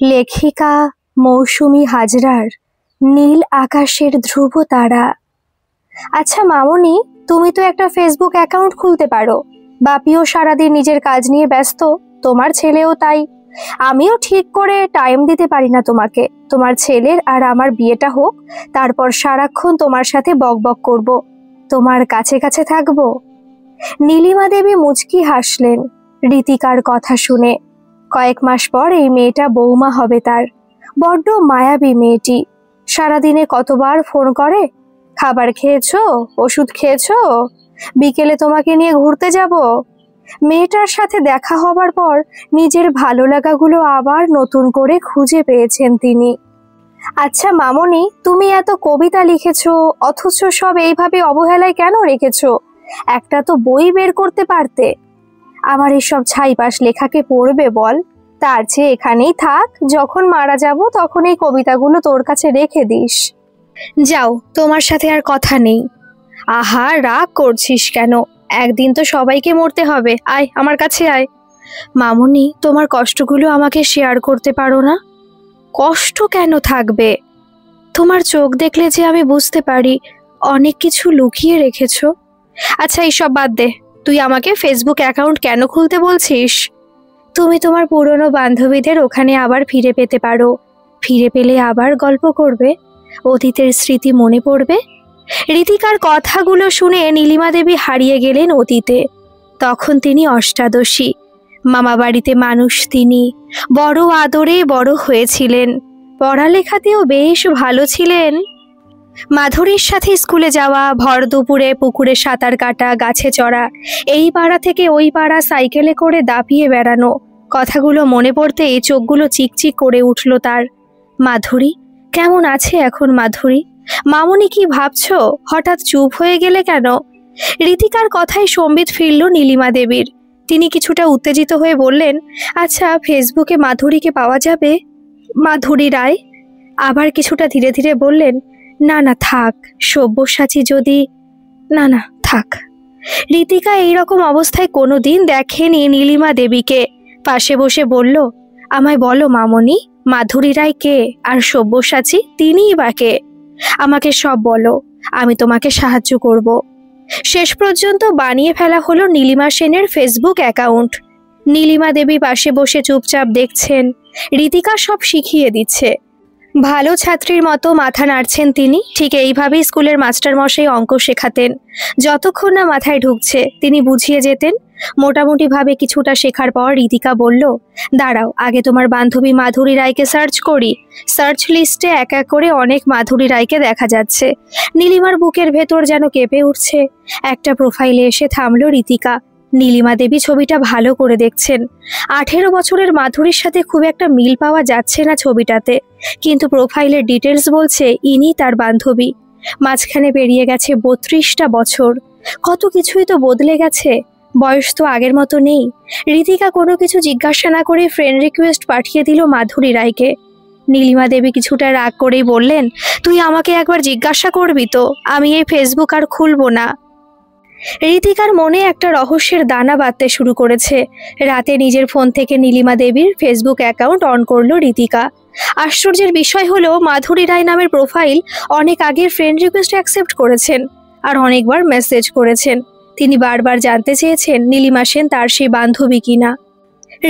লেখিকা মৌসুমী হাজরার নীল আকাশের ধ্রুব তারা। আচ্ছা মামনি, তুমি তো একটা ফেসবুক অ্যাকাউন্ট খুলতে পারো। বাপিও সারাদিন নিজের কাজ নিয়ে ব্যস্ত, তোমার ছেলেও তাই। আমিও ঠিক করে টাইম দিতে পারি না তোমাকে। তোমার ছেলের আর আমার বিয়েটা হোক, তারপর সারাক্ষণ তোমার সাথে বকবক করব, তোমার কাছে কাছে থাকবো। নীলিমা দেবী মুচকি হাসলেন ঋতিকার কথা শুনে। কয়েক মাস পর এই মেয়েটা বৌমা হবে তার। বড্ড মায়াবী মেয়েটি। সারাদিনে কতবার ফোন করে, খাবার খেয়েছো, ওষুধ খেয়েছো, বিকেলে তোমাকে নিয়ে ঘুরতে যাব। মেয়েটার সাথে দেখা হবার পর নিজের ভালো লাগাগুলো আবার নতুন করে খুঁজে পেয়েছেন তিনি। আচ্ছা মামনি, তুমি এত কবিতা লিখেছো, অথচ সব এইভাবে অবহেলায় কেন রেখেছো? একটা তো বই বের করতে পারতে। আমার এসব ছাইপাশ লেখাকে পড়বে বল? তার চেয়ে এখানেই থাক, যখন মারা যাব তখন এই কবিতাগুলো তোর কাছে রেখে দিস। যাও, তোমার সাথে আর কথা নেই। আহা, রাগ করছিস কেন? একদিন তো সবাইকে মরতে হবে। আয় আমার কাছে আয়। মামুনি, তোমার কষ্টগুলো আমাকে শেয়ার করতে পারো না? কষ্ট কেন থাকবে? তোমার চোখ দেখলে যে আমি বুঝতে পারি অনেক কিছু লুকিয়ে রেখেছো। আচ্ছা এইসব বাদ দে, তুই আমাকে ফেসবুক অ্যাকাউন্ট কেন খুলতে বলছিস? তুমি তোমার পুরনো বান্ধবীদের ওখানে আবার ফিরে পেতে পারো। ফিরে পেলে আবার গল্প করবে, অতীতের স্মৃতি মনে পড়বে। ঋতিকার কথাগুলো শুনে নীলিমা দেবী হারিয়ে গেলেন অতীতে। তখন তিনি অষ্টাদশী, মামা বাড়িতে মানুষ তিনি। বড় আদরে বড় হয়েছিলেন, পড়ালেখাতেও বেশ ভালো ছিলেন। মাধুরীর সাথে স্কুলে যাওয়া, ভর দুপুরে পুকুরে সাঁতার কাটা, গাছে চড়া, এই পাড়া থেকে ওই পাড়া সাইকেলে করে দাপিয়ে বেড়ানো, কথাগুলো মনে পড়তেই চোখগুলো চিকচিক করে উঠল তার। মাধুরী কেমন আছে এখন? মাধুরী, মামুনি কি ভাবছো? হঠাৎ চুপ হয়ে গেলে কেন? ঋতিকার কথায় সম্বিত ফিরল নীলিমা দেবীর। তিনি কিছুটা উত্তেজিত হয়ে বললেন, আচ্ছা ফেসবুকে মাধুরীকে পাওয়া যাবে? মাধুরী রায়। আবার কিছুটা ধীরে ধীরে বললেন, না না থাক, সব্যসাচী যদি। না না থাক। ঋতিকা এইরকম অবস্থায় কোনোদিন দেখেনি নীলিমা দেবীকে। পাশে বসে বলল, আমায় বলো মামনি, মাধুরী রায় কে, আর সব্যসাচী তিনিই বা কে? আমাকে সব বলো, আমি তোমাকে সাহায্য করব। শেষ পর্যন্ত বানিয়ে ফেলা হলো নীলিমা সেনের ফেসবুক অ্যাকাউন্ট। নীলিমা দেবী পাশে বসে চুপচাপ দেখছেন, ঋতিকা সব শিখিয়ে দিচ্ছে। ভালো ছাত্রীর মতো মাথা নাড়ছেন তিনি। ঠিক এইভাবেই স্কুলের মাস্টারমশাই অঙ্ক শেখাতেন। যতক্ষণ না মাথায় ঢুকছে তিনি বুঝিয়ে যেতেন। মোটামুটিভাবে কিছুটা শেখার পর ঋতিকা বলল, দাঁড়াও, আগে তোমার বান্ধবী মাধুরী রায়কে সার্চ করি। সার্চ লিস্টে এক এক করে অনেক মাধুরী রায়কে দেখা যাচ্ছে। নীলিমার বুকের ভেতর যেন কেঁপে উঠছে। একটা প্রোফাইলে এসে থামল ঋতিকা। নীলিমা দেবী ছবিটা ভালো করে দেখছেন। 18 বছরের মাধুরীর সাথে খুব একটা মিল পাওয়া যাচ্ছে না ছবিটাতে, কিন্তু প্রোফাইলের ডিটেলস বলছে ইনি তার বান্ধবী। মাঝখানে পেরিয়ে গেছে 32টা বছর। কত কিছুই তো বদলে গেছে। বয়স তো আগের মতো নেই। ঋতিকা কোনো কিছু জিজ্ঞাসা না করে ফ্রেন্ড রিকোয়েস্ট পাঠিয়ে দিল মাধুরী রায়কে। নীলিমা দেবী কিছুটা রাগ করেই বললেন, তুই আমাকে একবার জিজ্ঞাসা করবি তো, আমি এই ফেসবুক আর খুলবো না। ঋতিকার মনে একটা রহস্যের দানা বাঁধতে শুরু করেছে। রাতে নিজের ফোন থেকে নীলিমা দেবীর ফেসবুক অ্যাকাউন্ট অন করলো ঋতিকা। আশ্চর্যের বিষয় হলো মাধুরী রায় নামের প্রোফাইল অনেক আগের ফ্রেন্ড রিকোয়েস্ট অ্যাকসেপ্ট করেছেন, আর অনেকবার মেসেজ করেছেন। তিনি বারবার জানতে চেয়েছেন নীলিমা সেন তার সেই বান্ধবী কিনা।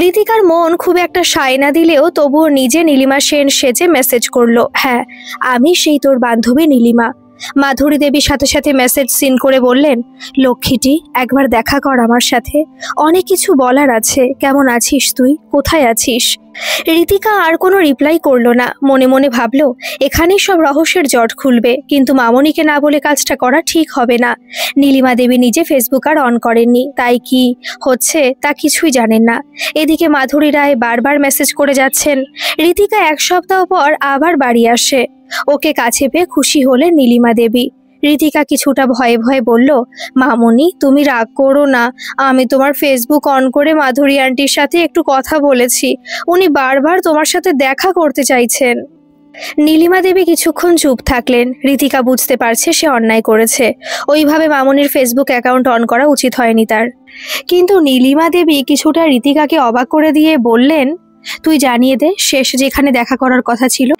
ঋতিকার মন খুব একটা সায় না দিলেও তবুও নিজে নীলিমা সেন সেজে মেসেজ করলো, হ্যাঁ আমি সেই তোর বান্ধবী নীলিমা। মাধুরী দেবী সাথে সাথে মেসেজ সিন করে বললেন, লক্ষ্মীটি একবার দেখা কর আমার সাথে, অনেক কিছু বলার আছে। কেমন আছিস তুই, কোথায় আছিস? ঋতিকা আর কোনো রিপ্লাই করলো না। মনে মনে ভাবলো, এখানেই সব রহস্যের জট খুলবে, কিন্তু মামনিকে না বলে কাজটা করা ঠিক হবে না। নীলিমা দেবী নিজে ফেসবুক আর অন করেননি, তাই কি হচ্ছে তা কিছুই জানেন না। এদিকে মাধুরী রায় বারবার মেসেজ করে যাচ্ছেন। ঋতিকা এক সপ্তাহ পর আবার বাড়ি আসে। ওকে কাছে পেয়ে খুশি হলেন নীলিমা দেবী। ঋতিকা কিছুটা ভয়ে ভয়ে বলল, মামনি তুমি রাগ করো না, আমি তোমার ফেসবুক অন করে মাধুরী আন্টির সাথে একটু কথা বলেছি, উনি বারবার তোমার সাথে দেখা করতে চাইছেন। নীলিমা দেবী কিছুক্ষণ চুপ থাকলেন। ঋতিকা বুঝতে পারছে সে অন্যায় করেছে। ওইভাবে মামনির ফেসবুক অ্যাকাউন্ট অন করা উচিত হয়নি তার। কিন্তু নীলিমা দেবী কিছুটা ঋতিকাকে অবাক করে দিয়ে বললেন, তুই জানিয়ে দে শেষ যেখানে দেখা করার কথা ছিল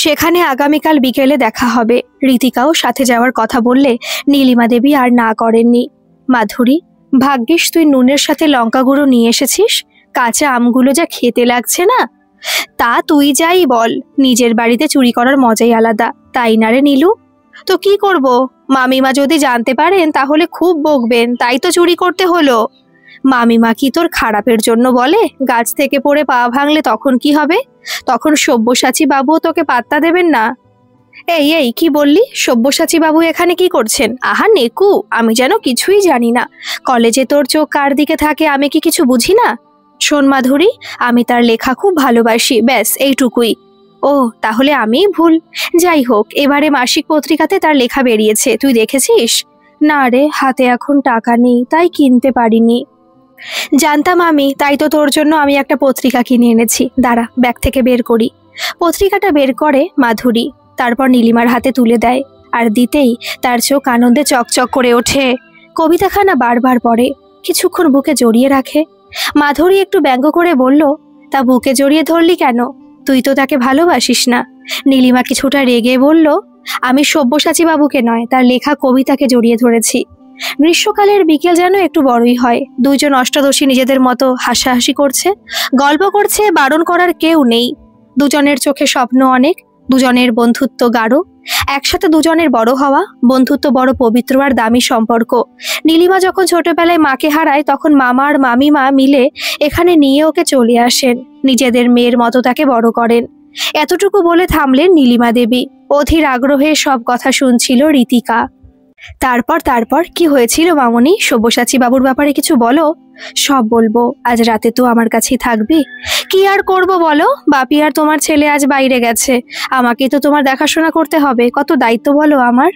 সেখানে আগামীকাল বিকেলে দেখা হবে। রীতিকাও সাথে যাওয়ার কথা বললে নীলিমা দেবী আর না করেননি। মাধুরী, ভাগ্যিস তুই নুনের সাথে লঙ্কা গুঁড়ো নিয়ে এসেছিস, কাঁচা আমগুলো যা খেতে লাগছে না। তা তুই যাই বল, নিজের বাড়িতে চুরি করার মজাই আলাদা, তাই না রে নীলু? তো কি করব, মামিমা যদি জানতে পারেন তাহলে খুব বকবেন, তাই তো চুরি করতে হলো। মামিমা কি তোর খারাপের জন্য বলে? গাছ থেকে পড়ে পা ভাঙলে তখন কি হবে? তখন সব্যসাচী বাবুও তোকে পাত্তা দেবেন না। এই এই কি বললি? সব্যসাচী বাবু এখানে কি করছেন? আহা নেকু, আমি যেন কিছুই জানি না। কলেজে তোর চোখ কার দিকে থাকে আমি কি কিছু বুঝি না? শোন মাধুরী, আমি তার লেখা খুব ভালোবাসি, ব্যাস এইটুকুই। ও, তাহলে আমিই ভুল। যাই হোক, এবারে মাসিক পত্রিকাতে তার লেখা বেরিয়েছে, তুই দেখেছিস? না রে, হাতে এখন টাকা নেই, তাই কিনতে পারিনি। জানতাম আমি, তাই তো তোর জন্য আমি একটা পত্রিকা কিনে এনেছি। দাঁড়া, ব্যাগ থেকে বের করি। পত্রিকাটা বের করে মাধুরী, তারপর নীলিমার হাতে তুলে দেয়, আর দিতেই তার চোখ আনন্দে চকচক করে ওঠে। কবিতাখানা বারবার পড়ে, কিছুক্ষণ বুকে জড়িয়ে রাখে। মাধুরী একটু ব্যঙ্গ করে বলল, তা বুকে জড়িয়ে ধরলি কেন? তুই তো তাকে ভালোবাসিস না। নীলিমা কিছুটা রেগে বলল, আমি সব্যসাচী বাবুকে নয়, তার লেখা কবিতাকে জড়িয়ে ধরেছি। গ্রীষ্মকালের বিকেল যেন একটু বড়ই হয়। দুইজন অষ্টাদশী নিজেদের মতো হাসাহাসি করছে, গল্প করছে, বারণ করার কেউ নেই। দুজনের চোখে স্বপ্ন অনেক, দুজনের বন্ধুত্ব গাঢ়। একসাথে দুজনের বড় হওয়া, বন্ধুত্ব বড় পবিত্র আর দামি সম্পর্ক। নীলিমা যখন ছোটবেলায় মাকে হারায় তখন মামা আর মামিমা মিলে এখানে নিয়ে ওকে চলে আসেন, নিজেদের মেয়ের মতো তাকে বড় করেন। এতটুকু বলে থামলেন নীলিমা দেবী। অধীর আগ্রহে সব কথা শুনছিল রীতিকা। তারপর তারপর কি হয়েছিল মামনি? সব্যসাচী বাবুর ব্যাপারে কিছু বলো। সব বলবো, আজ রাতে তো আমার কাছেই থাকবি। কি আর করব বলো, বাপি আর তোমার ছেলে আজ বাইরে গেছে, আমাকেই তো তোমার দেখাশোনা করতে হবে। কত দায়িত্ব বলো আমার।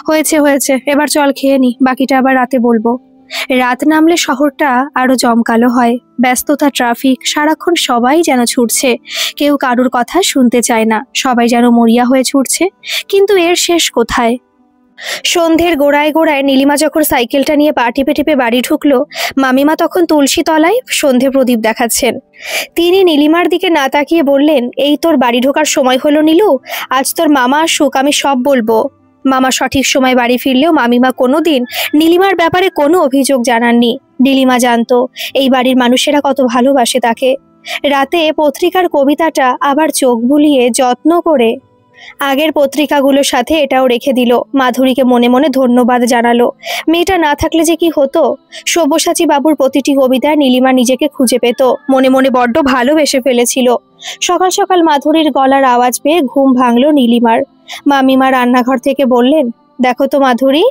হয়েছে হয়েছে, এবার চল খেয়ে নি, বাকিটা আবার রাতে বলবো। রাত নামলে শহরটা আরো জমকালো হয়, ব্যস্ততা, ট্রাফিক, সারাক্ষণ সবাই যেন ছুটছে, কেউ কারুর কথা শুনতে চায় না, সবাই যেন মরিয়া হয়ে ছুটছে। কিন্তু এর শেষ কোথায়? সন্ধ্যের গোড়ায় গোড়ায় নীলিমা যখন সাইকেলটা নিয়ে পা টিপে টিপে বাড়ি ঢুকলো, মামিমা তখন তুলসী তলায় সন্ধে প্রদীপ দেখাচ্ছেন। তিনি নীলিমার দিকে না তাকিয়ে বললেন, এই তোর বাড়ি ঢোকার সময় হলো নীলু, আজ তোর মামা আসুক, আমি সব বলবো। মামা সঠিক সময় বাড়ি ফিরলেও মামিমা কোনোদিন নীলিমার ব্যাপারে কোনো অভিযোগ জানাননি। নীলিমা জানতো এই বাড়ির মানুষেরা কত ভালোবাসে তাকে। রাতে পত্রিকার কবিতাটা আবার চোখ বুলিয়ে যত্ন করে আগের পত্রিকাগুলোর সাথে এটাও রেখে দিল। মাধুরীকে মনে মনে ধন্যবাদ জানালো। মেয়েটা না থাকলে যে কি হতো। সব্যসাচী বাবুর প্রতিটি কবিতায় নীলিমা নিজেকে খুঁজে পেত, মনে মনে বড্ড ভালোবেসে ফেলেছিল। সকাল সকাল মাধুরীর গলার আওয়াজ পেয়ে ঘুম ভাঙল নীলিমার। মামিমা রান্নাঘর থেকে বললেন, দেখো তো মাধুরী,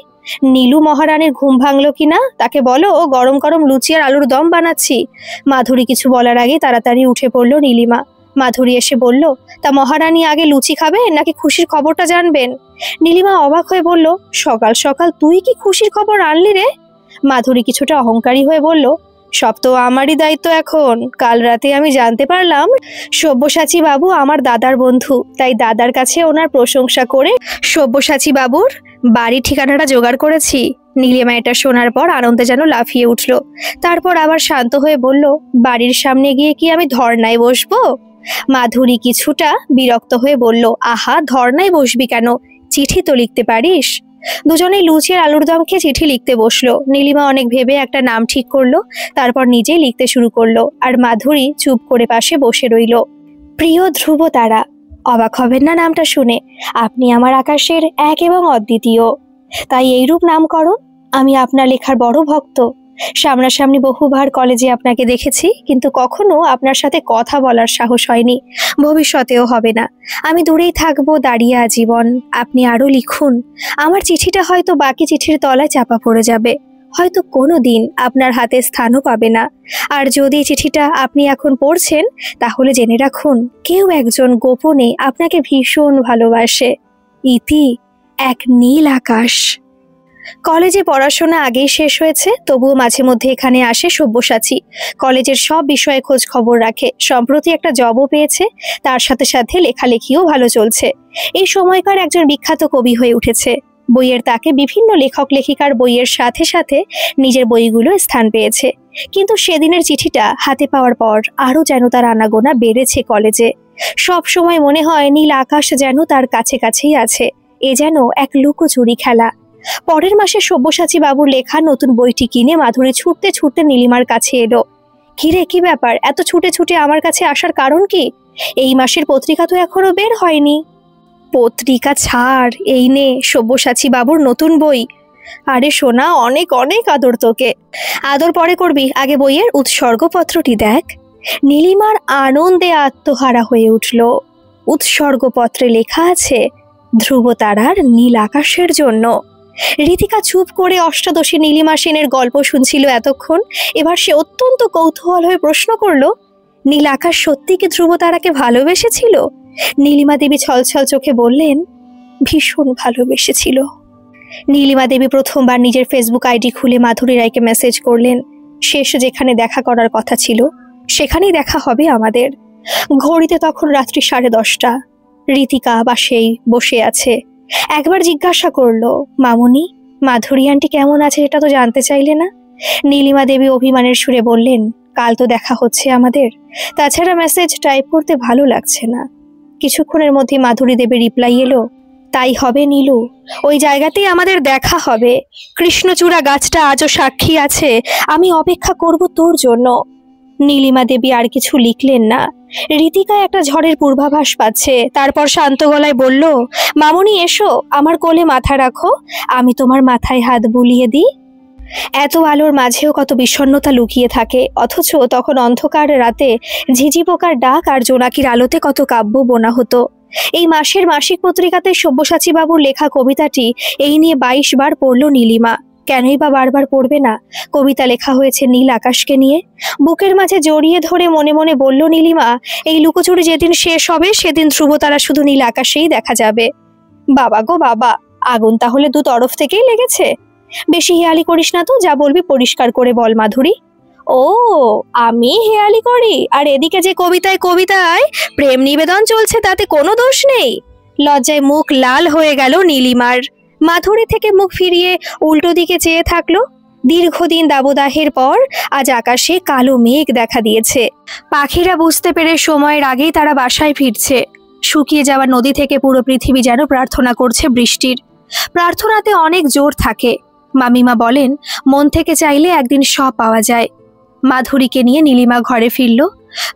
নীলু মহারানীর ঘুম ভাঙলো কিনা, তাকে বলো গরম গরম লুচি আর আলুর দম বানাচ্ছি। মাধুরী কিছু বলার আগেই তাড়াতাড়ি উঠে পড়ল নীলিমা। মাধুরী এসে বলল, তা মহারানী আগে লুচি খাবেন নাকি খুশির খবরটা জানবেন? নীলিমা অবাক হয়ে বলল, সকাল সকাল তুই কি খুশির খবর আনলি রে? মাধুরী কিছুটা অহংকারী হয়ে বলল, সব তো আমারই দায়িত্ব এখন। কাল রাতে আমি জানতে পারলাম সব্যসাচী বাবু আমার দাদার বন্ধু, তাই দাদার কাছে ওনার প্রশংসা করে সব্যসাচী বাবুর বাড়ির ঠিকানাটা জোগাড় করেছি। নীলিমা এটা শোনার পর আনন্দে যেন লাফিয়ে উঠল। তারপর আবার শান্ত হয়ে বলল, বাড়ির সামনে গিয়ে কি আমি ধর্নায় বসবো? মাধুরী কিছুটা বিরক্ত হয়ে বলল, আহা, ধর্নায় বসবি কেন, চিঠি তো লিখতে পারিস। দুজনেই লুচি আর আলুর দম খেয়ে চিঠি লিখতে বসলো। নীলিমা অনেক ভেবে একটা নাম ঠিক করলো, তারপর নিজেই লিখতে শুরু করলো, আর মাধুরী চুপ করে পাশে বসে রইল। প্রিয় ধ্রুব তারা। অবাক হবেন না নামটা শুনে, আপনি আমার আকাশের এক এবং অদ্বিতীয়, তাই এইরূপ নামকরণ। আমি আপনার লেখার বড় ভক্ত। সামনাসামনি বহুবার কলেজে আপনাকে দেখেছি, কিন্তু কখনো আপনার সাথে কথা বলার সাহস হয়নি, ভবিষ্যতেও হবে না। আমি দূরেই থাকবো, দাঁড়িয়ে আজীবন। আপনি আরো লিখুন, আমার চিঠিটা হয়তো বাকি চিঠির তলায় চাপা পড়ে যাবে, হয়তো কোনো দিন আপনার হাতে স্থানও পাবে না। আর যদি চিঠিটা আপনি এখন পড়ছেন, তাহলে জেনে রাখুন, কেউ একজন গোপনে আপনাকে ভীষণ ভালোবাসে। ইতি, এক নীল আকাশ। কলেজে পড়াশোনা আগেই শেষ হয়েছে, তবুও মাঝে মধ্যে এখানে আসে সব্যসাচী। কলেজের সব বিষয়ে খোঁজ খবর রাখে। সম্প্রতি একটা জবও পেয়েছে, তার সাথে সাথে লেখালেখিও ভালো চলছে। এই সময়কার একজন বিখ্যাত কবি হয়ে উঠেছে। বইয়ের তাকে বিভিন্ন লেখক লেখিকার বইয়ের সাথে সাথে নিজের বইগুলো স্থান পেয়েছে। কিন্তু সেদিনের চিঠিটা হাতে পাওয়ার পর আরও যেন তার আনাগোনা বেড়েছে কলেজে। সব সময় মনে হয় নীল আকাশ যেন তার কাছে কাছেই আছে। এ যেন এক লুকোচুরি খেলা। পরের মাসে সব্যসাচী বাবুর লেখা নতুন বইটি কিনে মাধুরী ছুটতে ছুটতে নীলিমার কাছে এলো। কিরে, কি ব্যাপার, এত ছুটে ছুটে আমার কাছে আসার কারণ কি? এই মাসের পত্রিকা তো এখনো বের হয়নি। পত্রিকা ছাড়, এই নে সব্যসাচী বাবুর নতুন বই। আরে সোনা, অনেক অনেক আদর তোকে। আদর পরে করবি, আগে বইয়ের উৎসর্গপত্রটি দেখ। নীলিমার আনন্দে আত্মহারা হয়ে উঠল। উৎসর্গপত্রে লেখা আছে ধ্রুবতারার নীল আকাশের জন্য। ঋতিকা চুপ করে অষ্টাদশী নীলিমা সেনের গল্প শুনছিল এতক্ষণ। এবার সে অত্যন্ত কৌতূহল হয়ে প্রশ্ন করল, নীল আকাশ সত্যি কি ধ্রুবতারাকে ভালোবেসেছিল? নীলিমা দেবী ছলছল চোখে বললেন, ভীষণ ভালোবেসেছিল। নীলিমা দেবী প্রথমবার নিজের ফেসবুক আইডি খুলে মাধুরী রায়কে মেসেজ করলেন, শেষ যেখানে দেখা করার কথা ছিল সেখানেই দেখা হবে আমাদের। ঘড়িতে তখন রাত্রি 10:30। ঋতিকা বাসেই বসে আছে। একবার জিজ্ঞাসা করলো, মামুনি, মাধুরী আন্টি কেমন আছে এটা তো জানতে চাইলে না? নীলিমা দেবী অভিমানের সুরে বললেন, কাল তো দেখা হচ্ছে আমাদের, তাছাড়া মেসেজ টাইপ করতে ভালো লাগছে না। কিছুক্ষণের মধ্যে মাধুরী দেবী রিপ্লাই এলো, তাই হবে নীলু, ওই জায়গাতেই আমাদের দেখা হবে। কৃষ্ণচূড়া গাছটা আজও সাক্ষী আছে, আমি অপেক্ষা করব তোর জন্য। নীলিমা দেবী আর কিছু লিখলেন না। ঋতিকা একটা ঝড়ের পূর্বাভাস পাচ্ছে। তারপর শান্ত গলায় বলল, মামুনি এসো, আমার কোলে মাথা রাখো, আমি তোমার মাথায় হাত বুলিয়ে দিই। এত আলোর মাঝেও কত বিষণ্ণতা লুকিয়ে থাকে, অথচ তখন অন্ধকার রাতে ঝিঝি পোকার ডাক আর জোনাকির আলোতে কত কাব্য বোনা হতো। এই মাসের মাসিক পত্রিকাতে সব্যসাচী বাবুর লেখা কবিতাটি এই নিয়ে 22 বার পড়ল নীলিমা। কেনই বা বারবার পড়বে না? কবিতা লেখা হয়েছে নীল আকাশকে নিয়ে। বুকের মাঝে জড়িয়ে ধরে মনে মনে বলল নীলিমা, এই লুকোচুরি যেদিন শেষ হবে সেদিন ধ্রুবতারা শুধু নীল আকাশেই দেখা যাবে। বাবা গো বাবা, আগুন তাহলে দু তরফ থেকেই লেগেছে। বেশি হেয়ালি করিস না তো, যা বলবি পরিষ্কার করে বল মাধুরী। ও, আমি হেয়ালি করি? আর এদিকে যে কবিতায় কবিতায় প্রেম নিবেদন চলছে তাতে কোনো দোষ নেই। লজ্জায় মুখ লাল হয়ে গেল নীলিমার। মাধুরী থেকে মুখ ফিরিয়ে উল্টো দিকে চেয়ে থাকলো। দীর্ঘদিন দাবদাহের পর আজ আকাশে কালো মেঘ দেখা দিয়েছে। পাখিরা বুঝতে পেরে সময়ের আগেই তারা বাসায় ফিরছে। শুকিয়ে যাওয়া নদী থেকে পুরো পৃথিবী যেন প্রার্থনা করছে বৃষ্টির। প্রার্থনাতে অনেক জোর থাকে। মামিমা বলেন, মন থেকে চাইলে একদিন সব পাওয়া যায়। মাধুরীকে নিয়ে নীলিমা ঘরে ফিরল,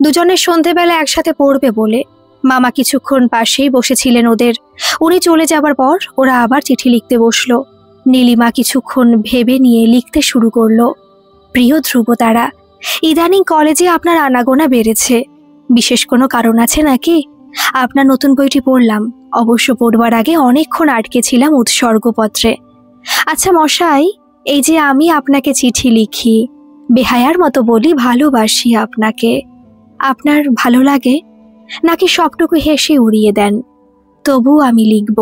দুজনের সন্ধেবেলা একসাথে পড়বে বলে। মামা কিছুক্ষণ পাশেই বসেছিলেন ওদের। উনি চলে যাবার পর ওরা আবার চিঠি লিখতে বসলো। নীলিমা কিছুক্ষণ ভেবে নিয়ে লিখতে শুরু করলো, প্রিয় ধ্রুবতারা, ইদানিং কলেজে আপনার আনাগোনা বেড়েছে। বিশেষ কোনো কারণ আছে নাকি? আপনার নতুন বইটি পড়লাম, অবশ্য পড়বার আগে অনেকক্ষণ আটকে ছিলাম উৎসর্গপত্রে। আচ্ছা মশাই, এই যে আমি আপনাকে চিঠি লিখি, বেহায়ার মতো বলি ভালোবাসি আপনাকে, আপনার ভালো লাগে নাকি সবটুকু হেসে উড়িয়ে দেন? তবু আমি লিখব।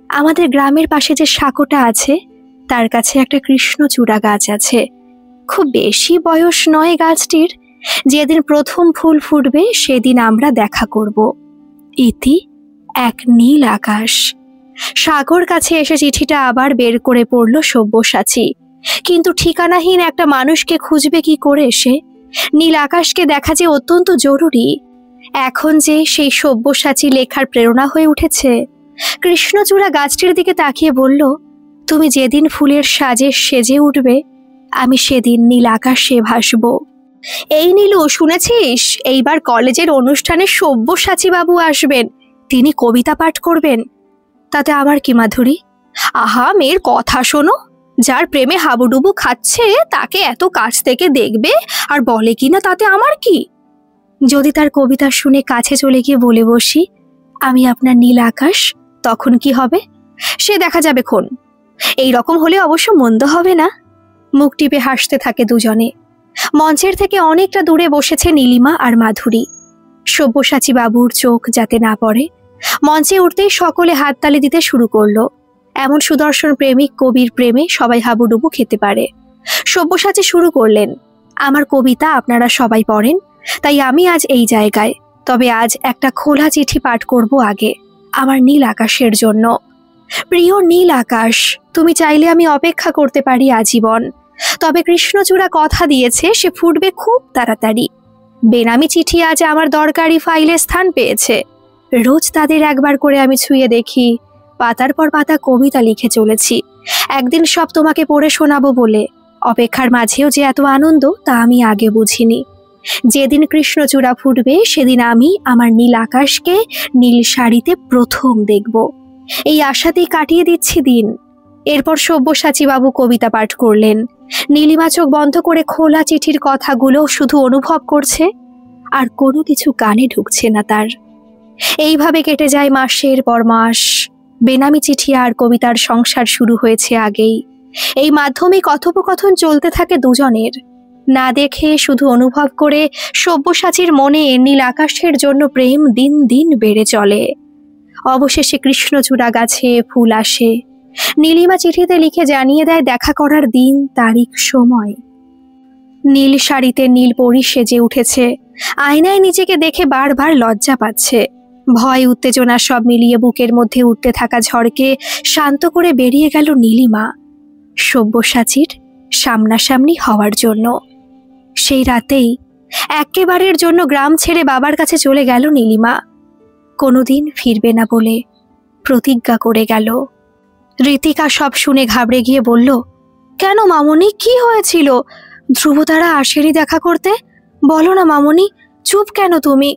আমাদের গ্রামের পাশে যে সাঁকোটা আছে তার কাছে একটা কৃষ্ণচূড়া গাছ আছে। খুব বেশি বয়স নয় গাছটির। যেদিন প্রথম ফুল ফুটবে সেদিন আমরা দেখা করব। ইতি, এক নীল আকাশ। সাগর কাছে এসে চিঠিটা আবার বের করে পড়ল সব্যসাচী। কিন্তু ঠিকানাহীন একটা মানুষকে খুঁজবে কি করে সে? নীল আকাশকে দেখা যে অত্যন্ত জরুরি। এখন যে সেই সব্যসাচী লেখার প্রেরণা হয়ে উঠেছে। কৃষ্ণচূড়া গাছটির দিকে তাকিয়ে বলল, তুমি যেদিন ফুলের সাজে সেজে উঠবে আমি সেদিন নীল আকাশে ভাসব। এই নীলু, শুনেছিস এইবার কলেজের অনুষ্ঠানে সব্যসাচী বাবু আসবেন, তিনি কবিতা পাঠ করবেন। তাতে আমার কি মাধুরী? আহা, মেয়ের কথা শোনো, যার প্রেমে হাবুডুবু খাচ্ছে তাকে এত কাছ থেকে দেখবে আর বলে কিনা তাতে আমার কি? যদি তার কবিতা শুনে কাছে চলে গিয়ে বলে বসি, আমি আপনার নীল আকাশ, তখন কি হবে? সে দেখা যাবে খন। এই রকম হলে অবশ্য মন্দ হবে না। মুখ টিপে হাসতে থাকে দুজনে। মঞ্চের থেকে অনেকটা দূরে বসেছে নীলিমা আর মাধুরী। সব্যসাচী বাবুর চোখ যাতে না পড়ে, মঞ্চে উঠতেই সকলে হাততালি দিতে শুরু করলো। এমন সুদর্শন প্রেমিক কবির প্রেমে সবাই হাবুডুবু খেতে পারে। সব্যসাচী শুরু করলেন, আমার কবিতা আপনারা সবাই পড়েন, তাই আমি আজ এই জায়গায়। তবে আজ একটা খোলা চিঠি পাঠ করব আগে, আমার নীল আকাশের জন্য। প্রিয় নীল আকাশ, তুমি চাইলে আমি অপেক্ষা করতে পারি আজীবন, তবে কৃষ্ণচূড়া কথা দিয়েছে সে ফুটবে খুব তাড়াতাড়ি। বেনামি চিঠি আজ আমার দরকারি ফাইলে স্থান পেয়েছে। রোজ তাদের একবার করে আমি ছুঁয়ে দেখি, পাতার পর পাতা কবিতা লিখে চলেছি, একদিন সব তোমাকে পড়ে শোনাবো বলে। অপেক্ষার মাঝেও যে এত আনন্দ তা আমি আগে বুঝিনি। যেদিন কৃষ্ণচূড়া ফুটবে সেদিন আমি আমার নীল আকাশকে নীল শাড়িতে প্রথম দেখব। এই আশাতেই কাটিয়ে দিচ্ছি দিন। এরপর সব্যসাচী বাবু কবিতা পাঠ করলেন। নীলিমা চোখ বন্ধ করে খোলা চিঠির কথাগুলো শুধু অনুভব করছে, আর কোনো কিছু কানে ঢুকছে না তার। এইভাবে কেটে যায় মাসের পর মাস। বেনামি চিঠি আর কবিতার সংসার শুরু হয়েছে আগেই। এই মাধ্যমে কথোপকথন চলতে থাকে দুজনের। না দেখে শুধু অনুভব করে সব্যসাচীর মনে নীল আকাশের জন্য প্রেম দিন দিন বেড়ে চলে। অবশেষে কৃষ্ণচূড়া গাছে ফুল আসে। নীলিমা চিঠিতে লিখে জানিয়ে দেয় দেখা করার দিন, তারিখ, সময়। নীল শাড়িতে নীল পরি সেজে উঠেছে। আয়নায় নিজেকে দেখে বারবার লজ্জা পাচ্ছে। ভয় উত্তেজনা সব মিলিয়ে বুকের মধ্যে উঠতে থাকা ঝড়কে শান্ত করে বেরিয়ে গেল নীলিমা সব্যসাচীর সামনাসামনি হওয়ার জন্য। সেই রাতেই একেবারের জন্য গ্রাম ছেড়ে বাবার কাছে চলে গেল নীলিমা। কোনোদিন ফিরবে না বলে প্রতিজ্ঞা করে গেল। ঋতিকা সব শুনে ঘাবড়ে গিয়ে বলল, কেন মামুনি, কি হয়েছিল? ধ্রুবতারা আসেনি দেখা করতে? বলো না মামুনি, চুপ কেন তুমি?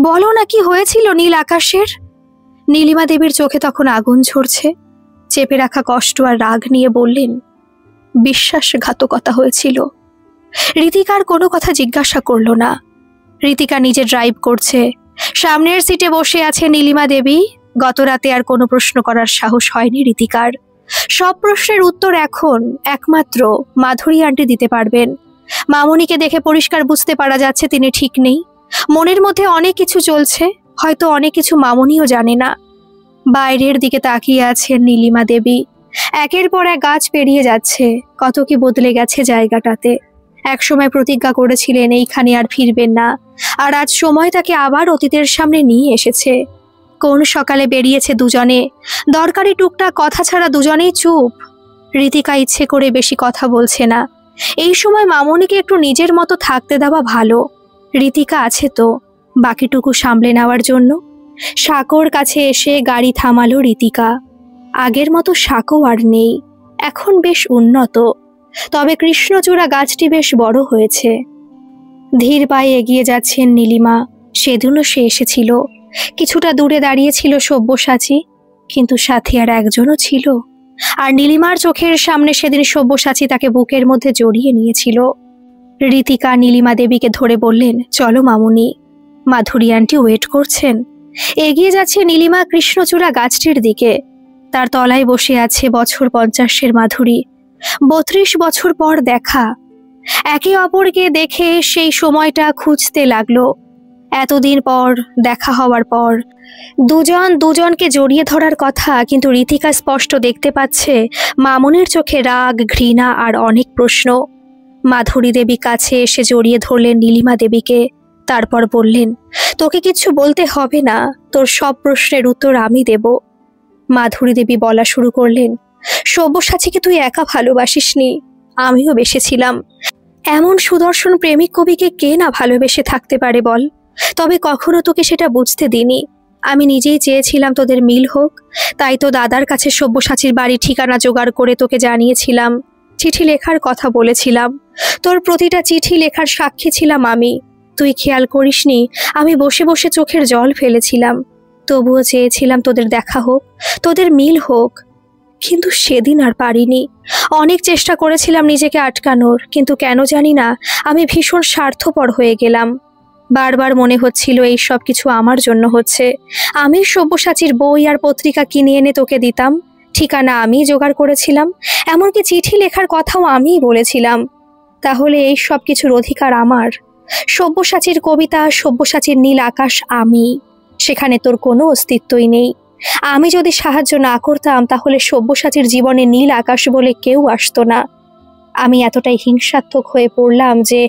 বলো না কি হয়েছিল নীল আকাশের? নীলিমা দেবীর চোখে তখন আগুন ঝরছে। চেপে রাখা কষ্ট আর রাগ নিয়ে বললেন, বিশ্বাসঘাতকতা হয়েছিল। ঋতিকার কোনো কথা জিজ্ঞাসা করল না। ঋতিকা নিজে ড্রাইভ করছে। সামনের সিটে বসে আছে নীলিমা দেবী। গত রাতে আর কোনো প্রশ্ন করার সাহস হয়নি ঋতিকার। সব প্রশ্নের উত্তর এখন একমাত্র মাধুরী আন্টি দিতে পারবেন। মামুনিকে দেখে পরিষ্কার বুঝতে পারা যাচ্ছে তিনি ঠিক নেই। মনের মধ্যে অনেক কিছু চলছে, হয়তো অনেক কিছু মামুনিও জানে না। বাইরের দিকে তাকিয়ে আছেন নীলিমা দেবী। একের পর এক গাছ পেরিয়ে যাচ্ছে। কত কি বদলে গেছে জায়গাটাতে। একসময় প্রতিজ্ঞা করেছিলেন এইখানে আর ফিরবেন না, আর আজ সময় তাকে আবার অতীতের সামনে নিয়ে এসেছে। কোন সকালে বেরিয়েছে দুজনে, দরকারি টুকটাক কথা ছাড়া দুজনেই চুপ। ঋতিকা ইচ্ছে করে বেশি কথা বলছে না। এই সময় মামুনিকে একটু নিজের মতো থাকতে দেওয়া ভালো। ঋতিকা আছে তো বাকিটুকু সামলে নেওয়ার জন্য। সাঁকোর কাছে এসে গাড়ি থামালো ঋতিকা। আগের মতো সাঁকো আর নেই, এখন বেশ উন্নত। তবে কৃষ্ণচূড়া গাছটি বেশ বড় হয়েছে। ধীর পায়ে এগিয়ে যাচ্ছেন নীলিমা। সেদিনও সে এসেছিল। কিছুটা দূরে দাঁড়িয়েছিল সব্যসাচী, কিন্তু সাথে আর একজনও ছিল। আর নীলিমার চোখের সামনে সেদিন সব্যসাচী তাকে বুকের মধ্যে জড়িয়ে নিয়েছিল। ঋতিকা নীলিমা দেবীকে ধরে বললেন, চলো মামুনি, মাধুরী আন্টি ওয়েট করছেন। এগিয়ে যাচ্ছে নীলিমা কৃষ্ণচূড়া গাছটির দিকে। তার তলায় বসে আছে বছর 50-এর মাধুরী। 32 বছর পর দেখা। একে অপরকে দেখে সেই সময়টা খুঁজতে লাগলো। এতদিন পর দেখা হওয়ার পর দুজন দুজনকে জড়িয়ে ধরার কথা, কিন্তু ঋতিকা স্পষ্ট দেখতে পাচ্ছে মামুনির চোখে রাগ, ঘৃণা আর অনেক প্রশ্ন। মাধুরী দেবী কাছে এসে জড়িয়ে ধরলেন নীলিমা দেবীকে। তারপর বললেন, তোকে কিছু বলতে হবে না, তোর সব প্রশ্নের উত্তর আমি দেব। মাধুরী দেবী বলা শুরু করলেন, সব্যসাচীকে তুই একা ভালোবাসিসনি, আমিও বেসেছিলাম। এমন সুদর্শন প্রেমিক কবিকে কে না ভালোবেসে থাকতে পারে বল? তবে কখনো তোকে সেটা বুঝতে দিইনি। আমি নিজেই চেয়েছিলাম তোদের মিল হোক, তাই তো দাদার কাছে সব্যসাচীর বাড়ির ঠিকানা জোগাড় করে তোকে জানিয়েছিলাম। চিঠি লেখার কথা বলেছিলাম। তোর প্রতিটা চিঠি লেখার সাক্ষী ছিলাম আমি। তুই খেয়াল করিসনি আমি বসে বসে চোখের জল ফেলেছিলাম। তবুও চেয়েছিলাম তোদের দেখা হোক, তোদের মিল হোক। কিন্তু সেদিন আর পারিনি। অনেক চেষ্টা করেছিলাম নিজেকে আটকানোর, কিন্তু কেন জানি না আমি ভীষণ স্বার্থপর হয়ে গেলাম। বারবার মনে হচ্ছিল এই সব কিছু আমার জন্য হচ্ছে। আমি সব্যসাচীর বই আর পত্রিকা কিনে এনে তোকে দিতাম, ঠিকানা আমি জোগাড় করেছিলাম, এমনকি চিঠি লেখার কথাও আমিই বলেছিলাম। তাহলে এই সব কিছুর অধিকার আমার। সব্যসাচীর কবিতা, সব্যসাচীর নীল আকাশ আমি। সেখানে তোর কোনো অস্তিত্বই নেই। আমি যদি সাহায্য না করতাম তাহলে সব্যসাচীর জীবনে নীল আকাশ বলে কেউ আসতো না। আমি এতটাই হিংসাত্মক হয়ে পড়লাম যে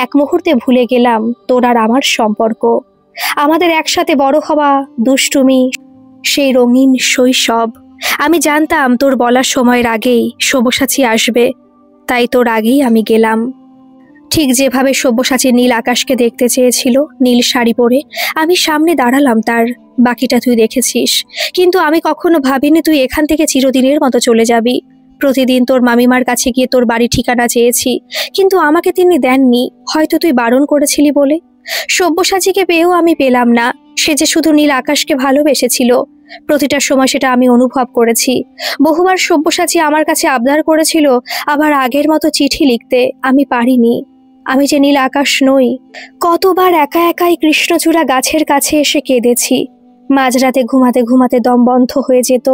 এক মুহূর্তে ভুলে গেলাম তোর আর আমার সম্পর্ক, আমাদের একসাথে বড় হওয়া, দুষ্টুমি, সেই রঙিন শৈশব। আমি জানতাম তোর বলার সময়ের আগেই সব্যসাচী আসবে, তাই তোর আগেই আমি গেলাম। ঠিক যেভাবে সব্যসাচী নীল আকাশকে দেখতে চেয়েছিল নীল শাড়ি পরে, আমি সামনে দাঁড়ালাম তার। বাকিটা তুই দেখেছিস, কিন্তু আমি কখনো ভাবিনি তুই এখান থেকে চিরদিনের মতো চলে যাবি। প্রতিদিন তোর মামিমার কাছে গিয়ে তোর বাড়ি ঠিকানা চেয়েছি, কিন্তু আমাকে তিনি দেননি, হয়তো তুই বারণ করেছিলি বলে। সব্যসাচীকে পেয়েও আমি পেলাম না। সে যে শুধু নীল আকাশকে ভালোবেসেছিল, প্রতিটা সময় সেটা আমি অনুভব করেছি। বহুবার সব্যসাচী আমার কাছে আবদার করেছিল আবার আগের মতো চিঠি লিখতে, আমি পারিনি। আমি যে নীল আকাশ নই। কতবার একা একাই কৃষ্ণচূড়া গাছের কাছে এসে কেঁদেছি। মাঝরাতে ঘুমাতে ঘুমাতে দম বন্ধ হয়ে যেত।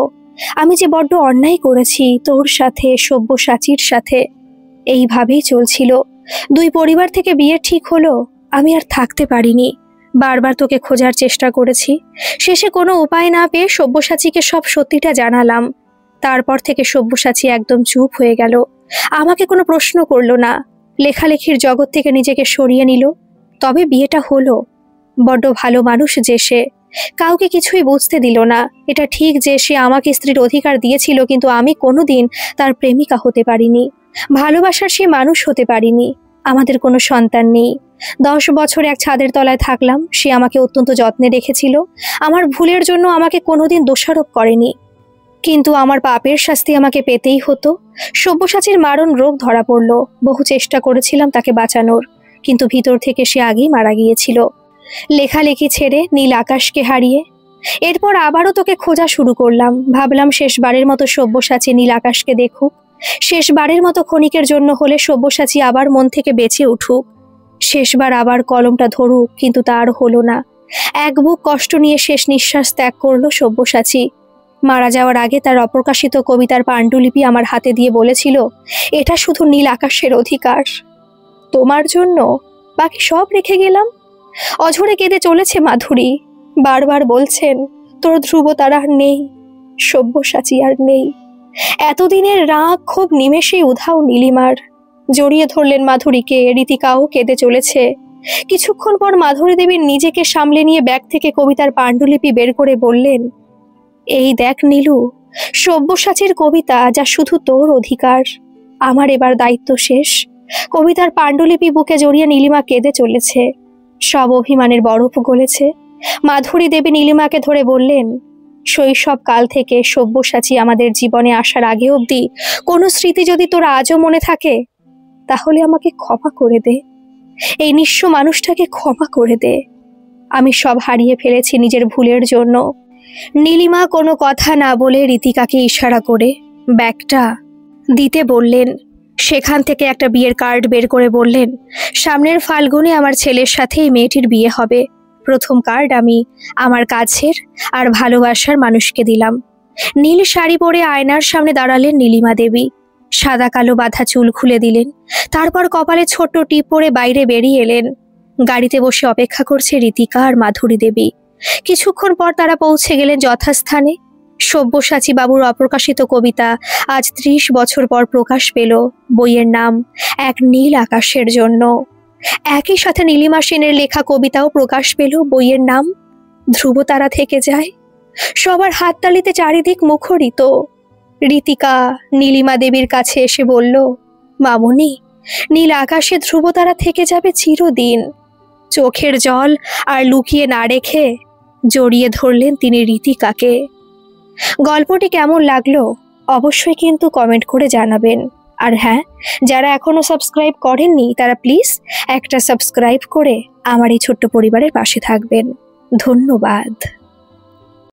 আমি যে বড্ড অন্যায় করেছি তোর সাথে, সব্যসাচীর সাথে। এইভাবেই চলছিল। দুই পরিবার থেকে বিয়ে ঠিক হলো, আমি আর থাকতে পারিনি। বারবার তোকে খোঁজার চেষ্টা করেছি। শেষে কোনো উপায় না পেয়ে সব্যসাচীকে সব সত্যিটা জানালাম। তারপর থেকে সব্যসাচী একদম চুপ হয়ে গেল, আমাকে কোনো প্রশ্ন করলো না। লেখালেখির জগৎ থেকে নিজেকে সরিয়ে নিল। তবে বিয়েটা হলো। বড্ড ভালো মানুষ যে সে, কাউকে কিছুই বুঝতে দিল না। এটা ঠিক যে সে আমাকে স্ত্রীর অধিকার দিয়েছিল, কিন্তু আমি কোনোদিন তার প্রেমিকা হতে পারিনি। ভালোবাসার সে মানুষ হতে পারিনি। আমাদের কোনো সন্তান নেই। 10 বছর এক ছাদের তলায় থাকলাম, সে আমাকে অত্যন্ত যত্নে রেখেছিল। আমার ভুলের জন্য আমাকে কোনোদিন দোষারোপ করেনি, কিন্তু আমার পাপের শাস্তি আমাকে পেতেই হতো। সব্যসাচীর মারণ রোগ ধরা পড়ল। বহু চেষ্টা করেছিলাম তাকে বাঁচানোর, কিন্তু ভিতর থেকে সে আগেই মারা গিয়েছিল, লেখালেখি ছেড়ে নীল আকাশকে হারিয়ে। এরপর আবারও তোকে খোঁজা শুরু করলাম। ভাবলাম শেষবারের মতো সব্যসাচী নীল আকাশকে দেখুক, শেষবারের মতো ক্ষণিকের জন্য হলে সব্যসাচী আবার মন থেকে বেঁচে উঠুক, শেষবার আবার কলমটা ধরুক, কিন্তু তার হলো না। এক বুক কষ্ট নিয়ে শেষ নিঃশ্বাস ত্যাগ করলো সব্যসাচী। মারা যাওয়ার আগে তার অপ্রকাশিত কবিতার পাণ্ডুলিপি আমার হাতে দিয়ে বলেছিল, এটা শুধু নীল আকাশের অধিকার, তোমার জন্য বাকি সব রেখে গেলাম। অঝরে কেঁদে চলেছে মাধুরী। বারবার বলছেন তোর ধ্রুবতারা আর নেই, সব্যসাচী আর নেই। এতদিনের রাগ ক্ষোভ নিমেষেই উধাও নীলিমার। জড়িয়ে ধরলেন মাধুরীকে। রীতিকাও কেঁদে চলেছে। কিছুক্ষণ পর মাধুরী দেবী নিজেকে সামলে নিয়ে ব্যাগ থেকে কবিতার পাণ্ডুলিপি বের করে বললেন, এই দেখ নীলু, সব্যসাচীর কবিতা, যা শুধু তোর অধিকার। আমার এবার দায়িত্ব শেষ। কবিতার পাণ্ডুলিপি বুকে জড়িয়ে নীলিমা কেঁদে চলেছে। সব অভিমানের বরফ গলেছে। মাধুরী দেবী নীলিমাকে ধরে বললেন, শৈশব কাল থেকে সব্যসাচী আমাদের জীবনে আসার আগে অবধি কোনো স্মৃতি যদি তোর আজও মনে থাকে, তাহলে আমাকে ক্ষমা করে দে। এই নিঃস্ব মানুষটাকে ক্ষমা করে দে। আমি সব হারিয়ে ফেলেছি নিজের ভুলের জন্য। নীলিমা কোনো কথা না বলে রীতিকাকে ইশারা করে ব্যাগটা দিতে বললেন। সেখান থেকে একটা বিয়ের কার্ড বের করে বললেন, সামনের ফাল্গুনে আমার ছেলের সাথে এই মেয়েটির বিয়ে হবে। প্রথম কার্ড আমি আমার কাছের আর ভালোবাসার মানুষকে দিলাম। নীল শাড়ি পরে আয়নার সামনে দাঁড়ালেন নীলিমা দেবী। সাদা কালো বাঁধা চুল খুলে দিলেন। তারপর কপালে ছোট্ট টিপ পরে বাইরে বেরিয়ে এলেন। গাড়িতে বসে অপেক্ষা করছে রীতিকা আর মাধুরী দেবী। কিছুক্ষণ পর তারা পৌঁছে গেলেন যথাস্থানে। সব্যসাচী বাবুর অপ্রকাশিত কবিতা আজ 30 বছর পর প্রকাশ পেল। বইয়ের নাম এক নীল আকাশের জন্য। একই সাথে নীলিমা সেনের লেখা কবিতাও প্রকাশ পেল। বইয়ের নাম ধ্রুবতারা থেকে যায়। সবার হাততালিতে চারিদিক মুখরিত। রীতিকা নীলিমা দেবীর কাছে এসে বলল, মামুনি, নীল আকাশে ধ্রুবতারা থেকে যাবে চিরদিন। চোখের জল আর লুকিয়ে না রেখে জড়িয়ে ধরলেন তিনি রীতিকাকে। গল্পটি কেমন লাগলো অবশ্যই কিন্তু কমেন্ট করে জানাবেন। আর হ্যাঁ, যারা এখনো সাবস্ক্রাইব করেননি তারা প্লিজ একটা সাবস্ক্রাইব করে আমার এই ছোট্ট পরিবারের পাশে থাকবেন। ধন্যবাদ।